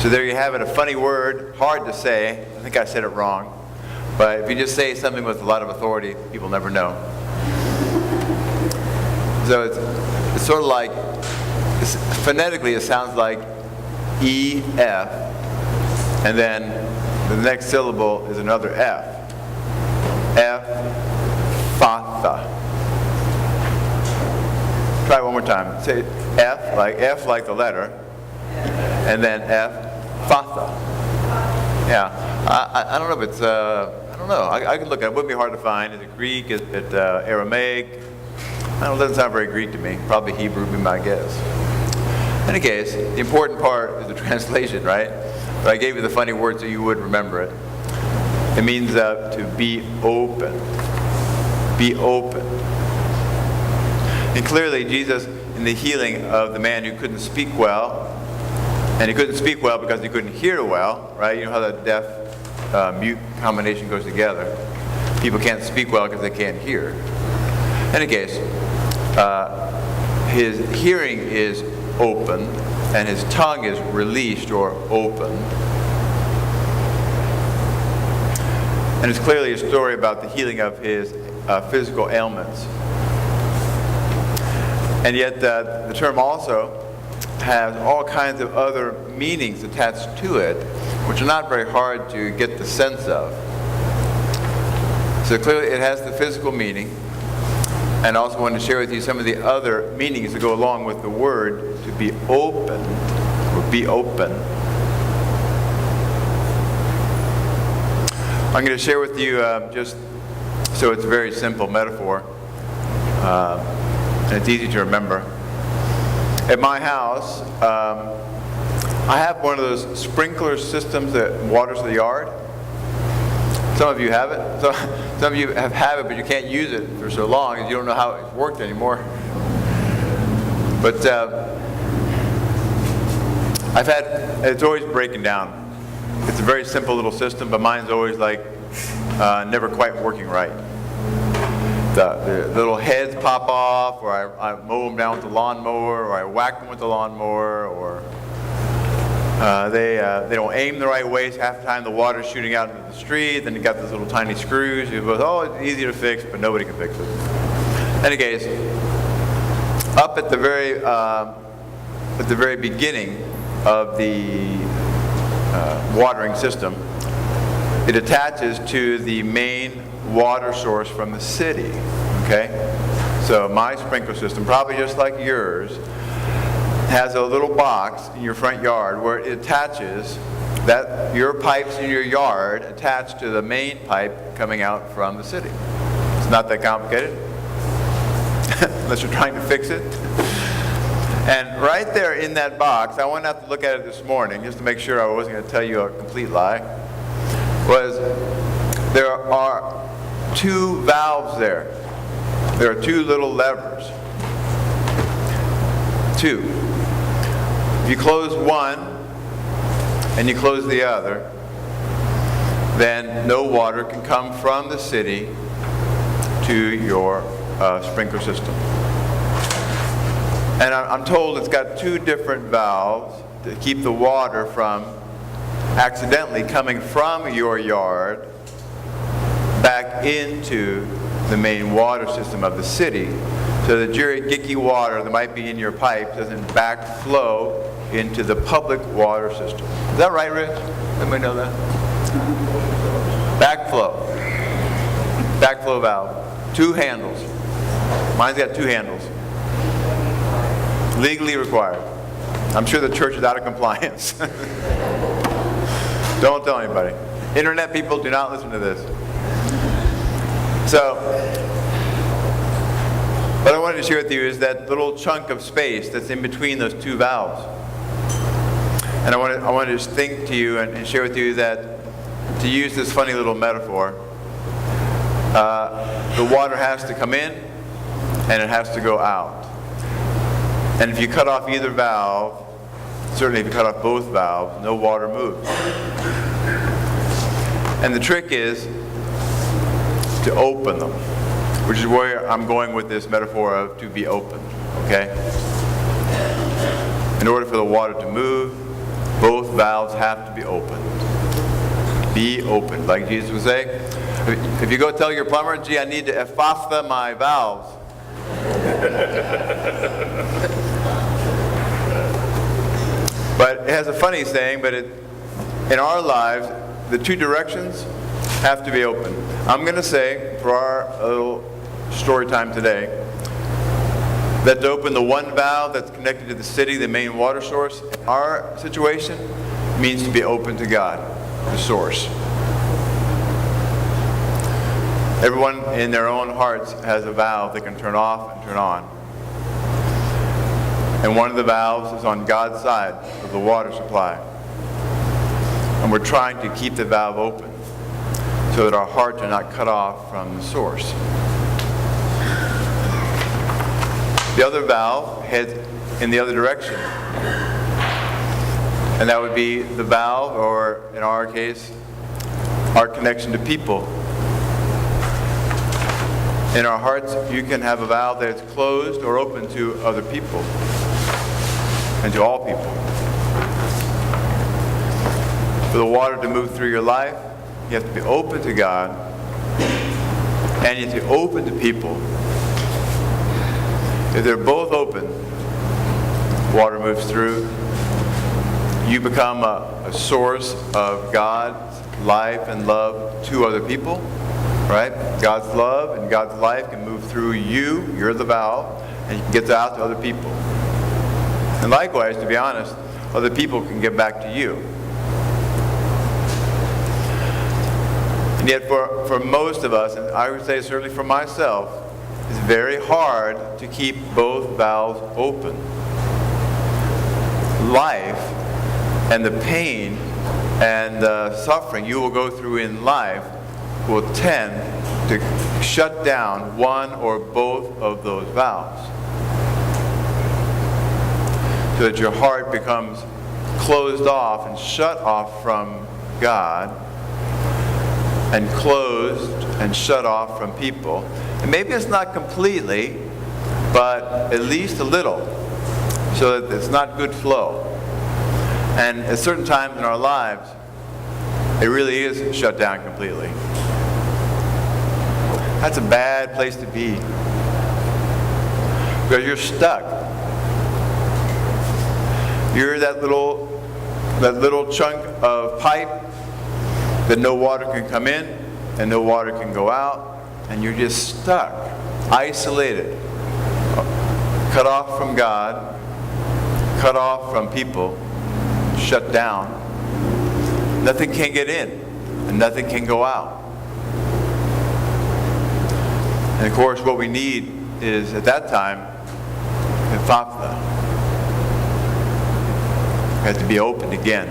So there you have it, a funny word, hard to say. I think I said it wrong. But if you just say something with a lot of authority, people never know. So it's sort of like, phonetically it sounds like E-F, and then the next syllable is another F. F-Fatha. Try it one more time. Say F like the letter, and then F-Fatha. Yeah, I don't know if it's, I don't know. I can look at it. It wouldn't be hard to find. Is it Greek? Is it Aramaic? I don't know, it doesn't sound very Greek to me. Probably Hebrew would be my guess. In any case, the important part is the translation, right? But I gave you the funny word so you would remember it. It means to be open. Be open. And clearly, Jesus, in the healing of the man who couldn't speak well, and he couldn't speak well because he couldn't hear well, right? You know how the deaf-mute combination goes together. People can't speak well because they can't hear. In any case, his hearing is open, and his tongue is released or open. And it's clearly a story about the healing of his physical ailments. And yet the term also has all kinds of other meanings attached to it, which are not very hard to get the sense of. So clearly it has the physical meaning, and I also wanted to share with you some of the other meanings that go along with the word to be open, or be open. I'm going to share with you just so it's a very simple metaphor, and it's easy to remember. At my house, I have one of those sprinkler systems that waters the yard. Some of you have it. Some of you have it, but you can't use it for so long, and you don't know how it's worked anymore. But it's always breaking down. It's a very simple little system, but mine's always like never quite working right. The little heads pop off, or I mow them down with the lawnmower, or I whack them with the lawnmower, or they don't aim the right way, so half the time the water's shooting out into the street. Then you got those little tiny screws. You go, it's easy to fix, but nobody can fix it. In any case, up at the very beginning of the watering system, it attaches to the main water source from the city. Okay, so my sprinkler system, probably just like yours, has a little box in your front yard where it attaches that your pipes in your yard attached to the main pipe coming out from the city. It's not that complicated, unless you're trying to fix it. And right there in that box, I went out to look at it this morning just to make sure I wasn't going to tell you a complete lie, was there are two valves there. There are two little levers. Two. If you close one and you close the other, then no water can come from the city to your sprinkler system. And I'm told it's got two different valves to keep the water from accidentally coming from your yard back into the main water system of the city, so the gicky water that might be in your pipe doesn't backflow into the public water system. Is that right, Rich? Everybody know that? Backflow valve. Two handles. Mine's got two handles. Legally required. I'm sure the church is out of compliance. Don't tell anybody. Internet people, do not listen to this. So, what I wanted to share with you is that little chunk of space that's in between those two valves. And I wanted to just think to you and share with you that, to use this funny little metaphor, the water has to come in and it has to go out. And if you cut off either valve, certainly if you cut off both valves, no water moves. And the trick is to open them, which is where I'm going with this metaphor of to be open, okay? In order for the water to move, both valves have to be opened. Be open. Like Jesus would say, if you go tell your plumber, gee, I need to ephphatha my valves. But it has a funny saying, but in our lives, the two directions have to be open. I'm going to say, for our little story time today, that to open the one valve that's connected to the city, the main water source, in our situation, means to be open to God, the source. Everyone in their own hearts has a valve they can turn off and turn on. And one of the valves is on God's side of the water supply. And we're trying to keep the valve open so that our hearts are not cut off from the source. The other valve heads in the other direction. And that would be the valve, or in our case, our connection to people. In our hearts, you can have a valve that's closed or open to other people and to all people. For the water to move through your life, you have to be open to God, and you have to be open to people. If they're both open, water moves through. You become a source of God's life and love to other people, right? God's love and God's life can move through you. You're the valve, and it gets out to other people. And likewise, to be honest, other people can get back to you. And yet for most of us, and I would say certainly for myself, it's very hard to keep both valves open. Life and the pain and the suffering you will go through in life will tend to shut down one or both of those valves, so that your heart becomes closed off and shut off from God, and closed and shut off from people. And maybe it's not completely, but at least a little, so that it's not good flow. And at certain times in our lives, it really is shut down completely. That's a bad place to be, because you're stuck. You're that little chunk of pipe that no water can come in and no water can go out, and you're just stuck, isolated, cut off from God, cut off from people, shut down. Nothing can get in and nothing can go out. And of course, what we need is, at that time, ephphatha. It has to be opened again.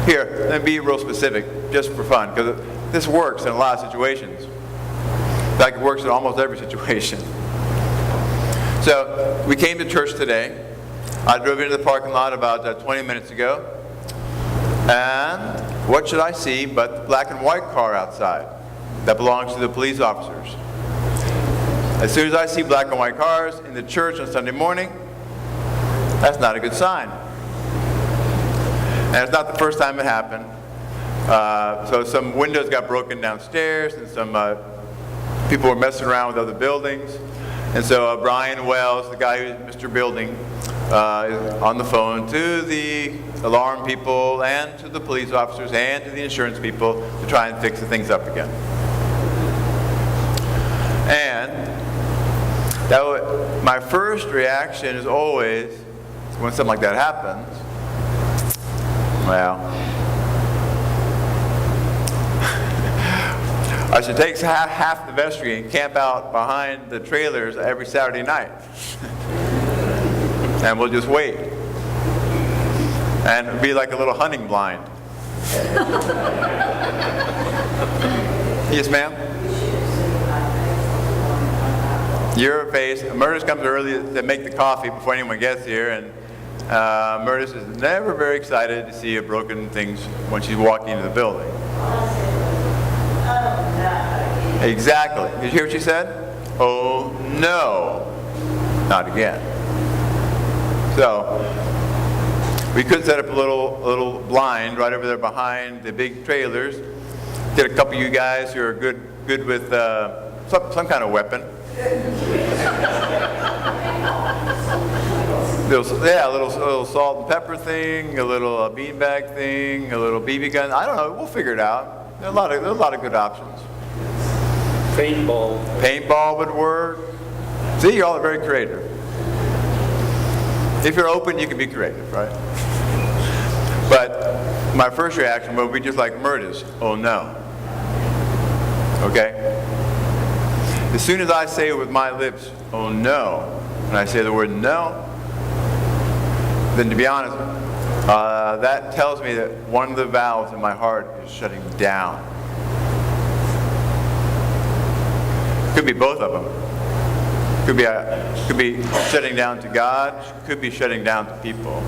Here, let me be real specific, just for fun, because this works in a lot of situations. In fact, it works in almost every situation. So, we came to church today. I drove into the parking lot about 20 minutes ago. And what should I see but the black and white car outside that belongs to the police officers? As soon as I see black and white cars in the church on Sunday morning, that's not a good sign. And it's not the first time it happened. So some windows got broken downstairs, and some people were messing around with other buildings. And so Brian Wells, the guy who's Mr. Building, is on the phone to the alarm people and to the police officers and to the insurance people to try and fix the things up again. And my first reaction is always, when something like that happens, well, I should take half the vestry and camp out behind the trailers every Saturday night. And we'll just wait. And it'll be like a little hunting blind. Yes, ma'am? Your face. Murders comes early to make the coffee before anyone gets here, and Murders is never very excited to see broken things when she's walking into the building. Exactly. Did you hear what she said? Oh no, not again. So, We could set up a little blind right over there behind the big trailers. Get a couple of you guys who are good with some kind of weapon. A little salt and pepper thing, a little beanbag thing, a little BB gun. I don't know. We'll figure it out. There are a lot of good options. Paintball. Paintball would work. See, y'all are very creative. If you're open, you can be creative, right? But my first reaction would be just like Murda's. Oh no. Okay? As soon as I say with my lips, oh no, and I say the word no, then to be honest, that tells me that one of the valves in my heart is shutting down. Could be both of them. Could be shutting down to God, could be shutting down to people.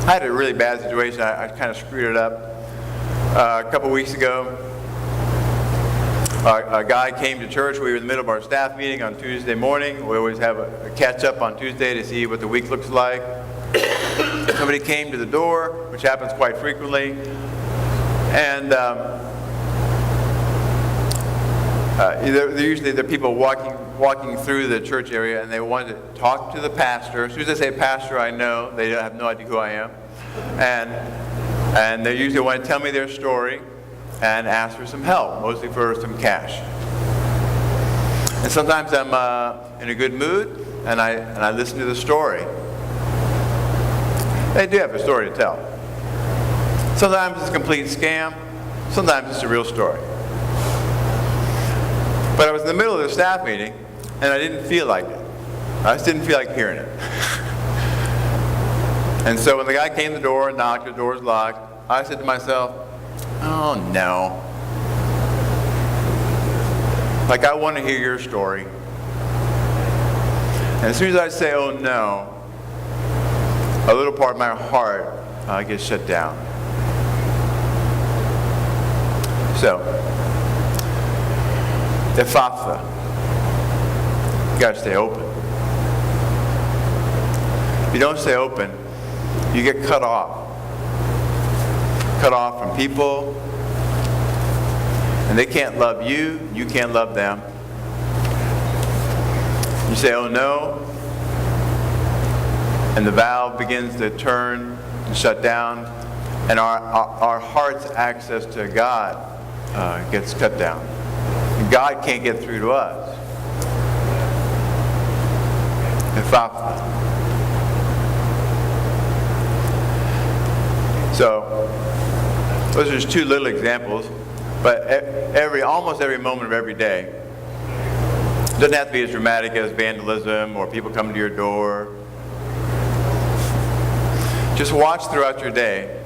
I had a really bad situation. I kind of screwed it up. A couple weeks ago, a guy came to church. We were in the middle of our staff meeting on Tuesday morning. We always have a catch-up on Tuesday to see what the week looks like. Somebody came to the door, which happens quite frequently, and usually there are people walking through the church area, and they wanted to talk to the pastor. As soon as I say pastor, I know they have no idea who I am, and they usually want to tell me their story and ask for some help, mostly for some cash. And sometimes I'm in a good mood, and I listen to the story. They do have a story to tell. Sometimes it's a complete scam. Sometimes it's a real story. But I was in the middle of the staff meeting, and I didn't feel like it. I just didn't feel like hearing it. And so when the guy came to the door and knocked, the door was locked, I said to myself, oh no. Like, I want to hear your story. And as soon as I say, oh no, a little part of my heart gets shut down. So, Ephphatha. You got to stay open. If you don't stay open, you get cut off. Cut off from people, and they can't love you, you can't love them. You say, oh no, and the valve begins to turn and shut down, and our heart's access to God gets cut down. God can't get through to us. Ephphatha. So, those are just two little examples, but almost every moment of every day. It doesn't have to be as dramatic as vandalism or people coming to your door. Just watch throughout your day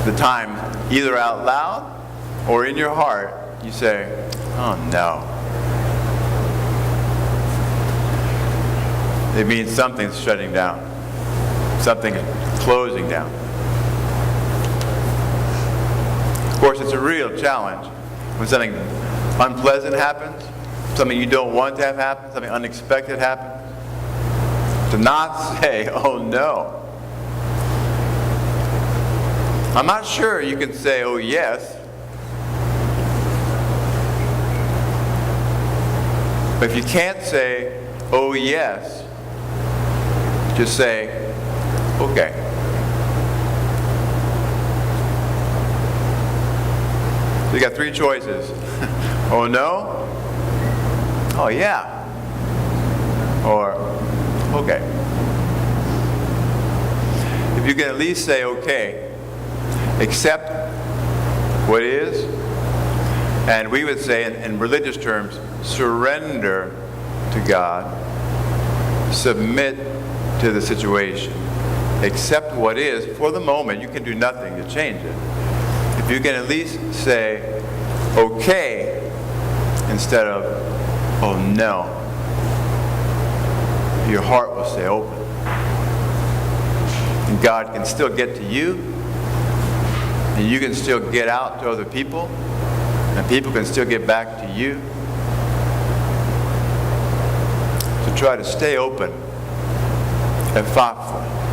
the time, either out loud or in your heart, you say, oh no. It means something's shutting down. Something is closing down. Of course, it's a real challenge when something unpleasant happens, something you don't want to have happen, something unexpected happens. To not say, oh no. I'm not sure you can say, oh yes. But if you can't say, oh yes, just say, okay. So you got three choices. Oh no? Oh yeah. Or, okay. If you can at least say, okay, accept what is, and we would say in religious terms, surrender to God, submit to the situation, accept what is for the moment. You can do nothing to change it. If you can at least say, okay, instead of, oh no, your heart will stay open. And God can still get to you, and you can still get out to other people, and people can still get back to you. So try to stay open Ephphatha.